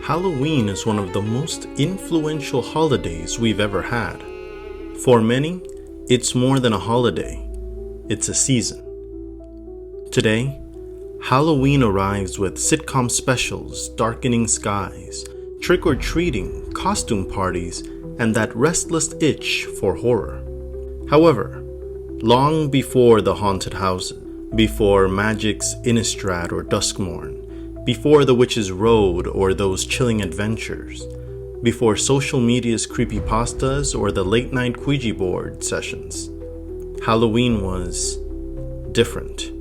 Halloween is one of the most influential holidays we've ever had. For many, it's more than a holiday, it's a season. Today, Halloween arrives with sitcom specials, darkening skies, trick-or-treating, costume parties, and that restless itch for horror. However, long before the haunted houses, before magic's Innistrad or Duskmorn, before the Witch's Road or those chilling adventures, before social media's creepypastas or the late-night Ouija board sessions, Halloween was different.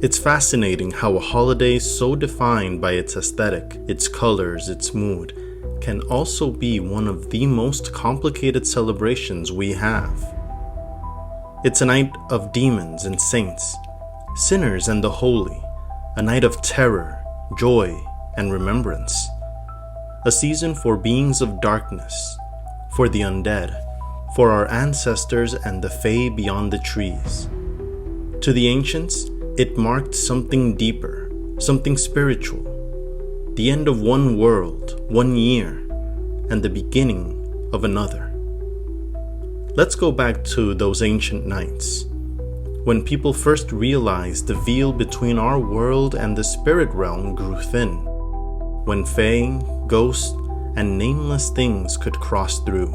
It's fascinating how a holiday so defined by its aesthetic, its colors, its mood, can also be one of the most complicated celebrations we have. It's a night of demons and saints, sinners and the holy, a night of terror, joy, and remembrance. A season for beings of darkness, for the undead, for our ancestors and the fae beyond the trees. To the ancients, it marked something deeper, something spiritual, the end of one world, one year, and the beginning of another. Let's go back to those ancient nights, when people first realized the veil between our world and the spirit realm grew thin, when fae, ghosts, and nameless things could cross through.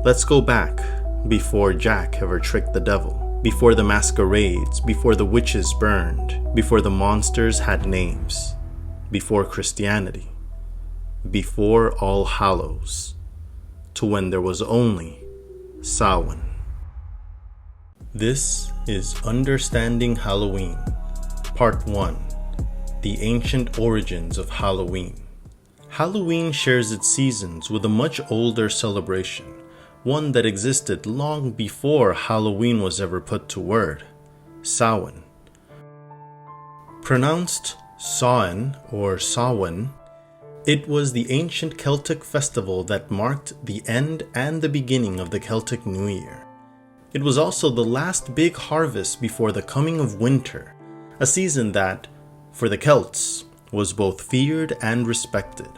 Let's go back before Jack ever tricked the devil, before the masquerades, before the witches burned, before the monsters had names, before Christianity, before All Hallows, to when there was only Samhain. This is Understanding Halloween, Part 1, The Ancient Origins of Halloween. Halloween shares its seasons with a much older celebration, one that existed long before Halloween was ever put to word, Samhain. Pronounced Samhain or Samhain, it was the ancient Celtic festival that marked the end and the beginning of the Celtic New Year. It was also the last big harvest before the coming of winter, a season that, for the Celts, was both feared and respected.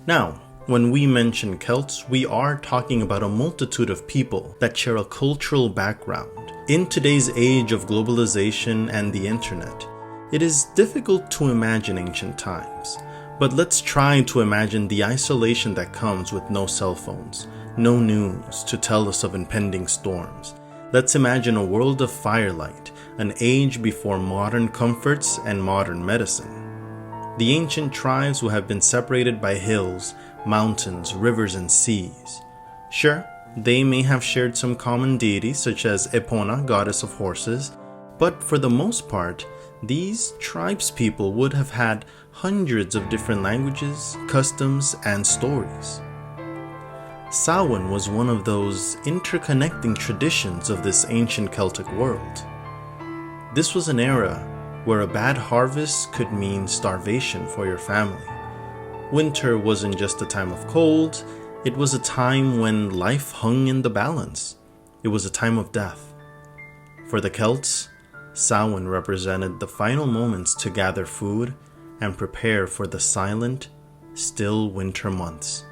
Now, when we mention Celts, we are talking about a multitude of people that share a cultural background. In today's age of globalization and the internet, it is difficult to imagine ancient times, but let's try to imagine the isolation that comes with no cell phones, no news to tell us of impending storms. Let's imagine a world of firelight, an age before modern comforts and modern medicine. The ancient tribes who have been separated by hills, mountains, rivers, and seas. Sure, they may have shared some common deities such as Epona, goddess of horses, but for the most part, these tribespeople would have had hundreds of different languages, customs, and stories. Samhain was one of those interconnecting traditions of this ancient Celtic world. This was an era where a bad harvest could mean starvation for your family. Winter wasn't just a time of cold, it was a time when life hung in the balance. It was a time of death. For the Celts, Samhain represented the final moments to gather food and prepare for the silent, still winter months.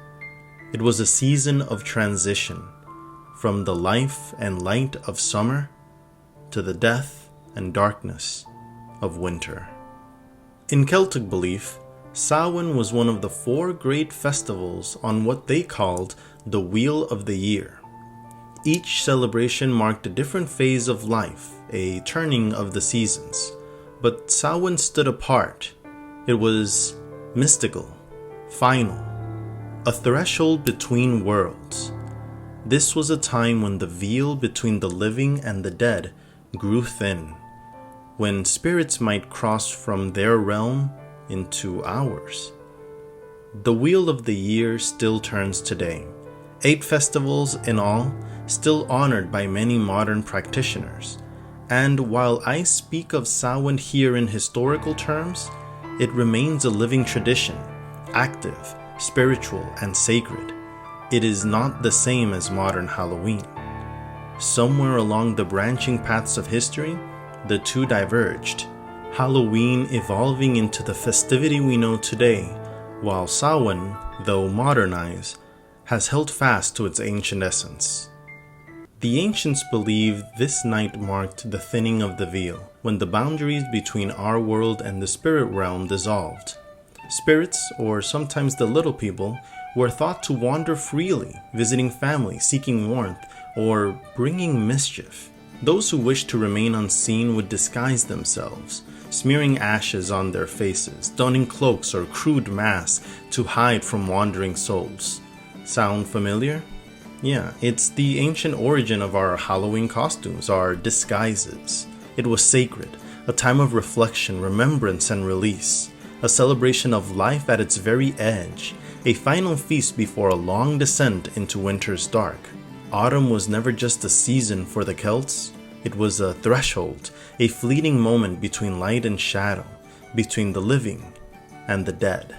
It was a season of transition, from the life and light of summer to the death and darkness of winter. In Celtic belief, Samhain was one of the 4 great festivals on what they called the Wheel of the Year. Each celebration marked a different phase of life, a turning of the seasons. But Samhain stood apart. It was mystical, final, a threshold between worlds. This was a time when the veil between the living and the dead grew thin, when spirits might cross from their realm into ours. The Wheel of the Year still turns today. 8 festivals in all, still honored by many modern practitioners. And while I speak of Samhain here in historical terms, it remains a living tradition, active, spiritual, and sacred. It is not the same as modern Halloween. Somewhere along the branching paths of history, the two diverged, Halloween evolving into the festivity we know today, while Samhain, though modernized, has held fast to its ancient essence. The ancients believed this night marked the thinning of the veil, when the boundaries between our world and the spirit realm dissolved. Spirits, or sometimes the little people, were thought to wander freely, visiting family, seeking warmth, or bringing mischief. Those who wished to remain unseen would disguise themselves, smearing ashes on their faces, donning cloaks or crude masks to hide from wandering souls. Sound familiar? Yeah, it's the ancient origin of our Halloween costumes, our disguises. It was sacred, a time of reflection, remembrance, and release, a celebration of life at its very edge, a final feast before a long descent into winter's dark. Autumn was never just a season for the Celts, it was a threshold, a fleeting moment between light and shadow, between the living and the dead.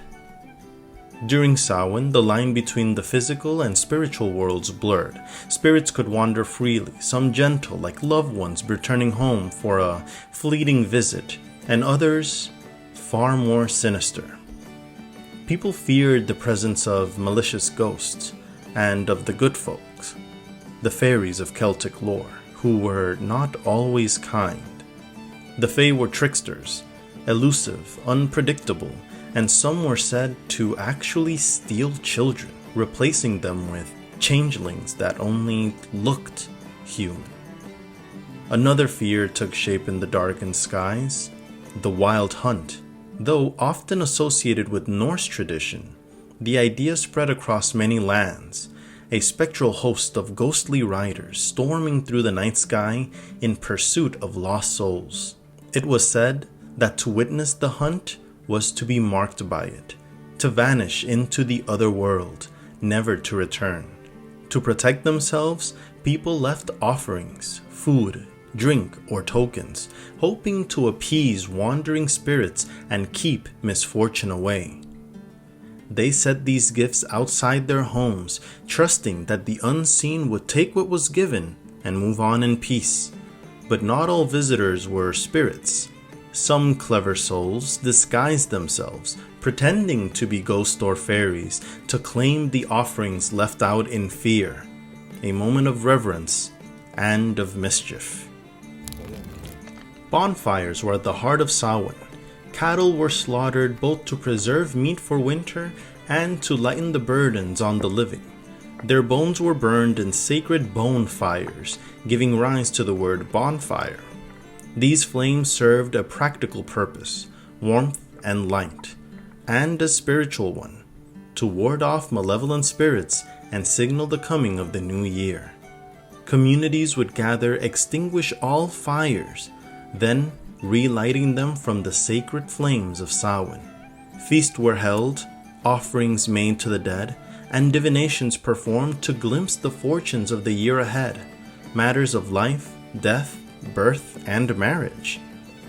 During Samhain, the line between the physical and spiritual worlds blurred. Spirits could wander freely, some gentle, like loved ones returning home for a fleeting visit, and others far more sinister. People feared the presence of malicious ghosts and of the good folks, the fairies of Celtic lore, who were not always kind. The Fae were tricksters, elusive, unpredictable, and some were said to actually steal children, replacing them with changelings that only looked human. Another fear took shape in the darkened skies, the wild hunt. Though often associated with Norse tradition, the idea spread across many lands, a spectral host of ghostly riders storming through the night sky in pursuit of lost souls. It was said that to witness the hunt was to be marked by it, to vanish into the other world, never to return. To protect themselves, people left offerings, food, drink, or tokens, hoping to appease wandering spirits and keep misfortune away. They set these gifts outside their homes, trusting that the unseen would take what was given and move on in peace. But not all visitors were spirits. Some clever souls disguised themselves, pretending to be ghosts or fairies, to claim the offerings left out in fear, a moment of reverence and of mischief. Bonfires were at the heart of Samhain. Cattle were slaughtered both to preserve meat for winter and to lighten the burdens on the living. Their bones were burned in sacred bonfires, giving rise to the word bonfire. These flames served a practical purpose, warmth and light, and a spiritual one, to ward off malevolent spirits and signal the coming of the new year. Communities would gather, extinguish all fires, then relighting them from the sacred flames of Samhain. Feasts were held, offerings made to the dead, and divinations performed to glimpse the fortunes of the year ahead, matters of life, death, birth, and marriage.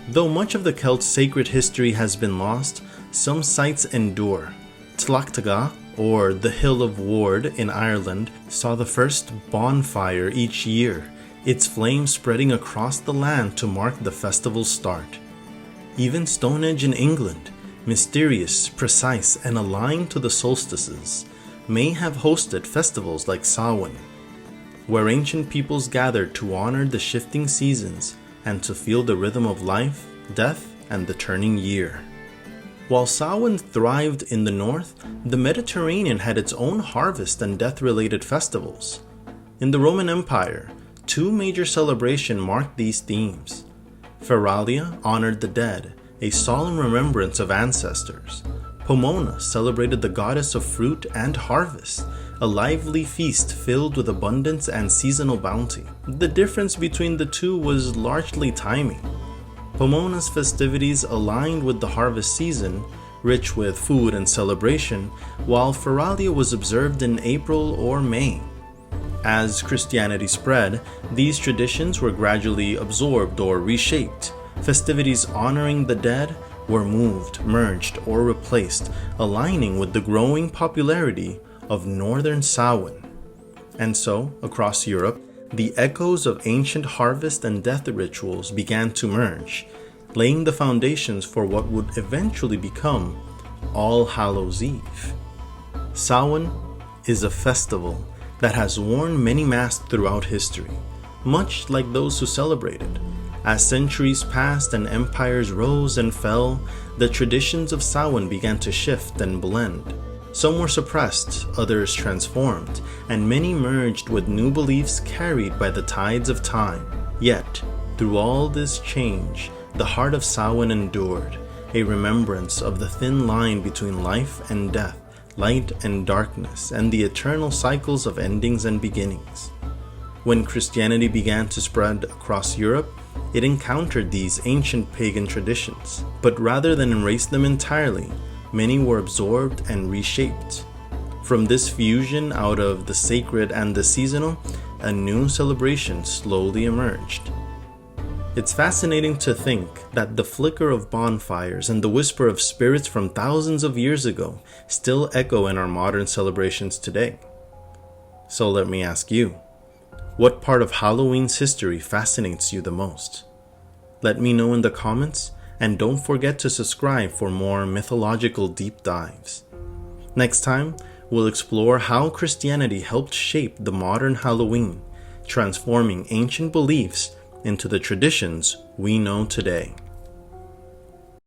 Though much of the Celts' sacred history has been lost, some sites endure. Tlachtga, or the Hill of Ward in Ireland, saw the first bonfire each year, its flames spreading across the land to mark the festival's start. Even Stonehenge in England, mysterious, precise, and aligned to the solstices, may have hosted festivals like Samhain, where ancient peoples gathered to honor the shifting seasons and to feel the rhythm of life, death, and the turning year. While Samhain thrived in the north, the Mediterranean had its own harvest and death-related festivals. In the Roman Empire, two major celebrations marked these themes. Feralia honored the dead, a solemn remembrance of ancestors. Pomona celebrated the goddess of fruit and harvest, a lively feast filled with abundance and seasonal bounty. The difference between the two was largely timing. Pomona's festivities aligned with the harvest season, rich with food and celebration, while Feralia was observed in April or May. As Christianity spread, these traditions were gradually absorbed or reshaped. Festivities honoring the dead were moved, merged, or replaced, aligning with the growing popularity of Northern Samhain. And so, across Europe, the echoes of ancient harvest and death rituals began to merge, laying the foundations for what would eventually become All Hallows Eve. Samhain is a festival that has worn many masks throughout history, much like those who celebrate it. As centuries passed and empires rose and fell, the traditions of Samhain began to shift and blend. Some were suppressed, others transformed, and many merged with new beliefs carried by the tides of time. Yet, through all this change, the heart of Samhain endured, a remembrance of the thin line between life and death, light and darkness, and the eternal cycles of endings and beginnings. When Christianity began to spread across Europe, it encountered these ancient pagan traditions, but rather than erase them entirely, many were absorbed and reshaped. From this fusion out of the sacred and the seasonal, a new celebration slowly emerged. It's fascinating to think that the flicker of bonfires and the whisper of spirits from thousands of years ago still echo in our modern celebrations today. So let me ask you, what part of Halloween's history fascinates you the most? Let me know in the comments, and don't forget to subscribe for more mythological deep dives. Next time, we'll explore how Christianity helped shape the modern Halloween, transforming ancient beliefs into the traditions we know today.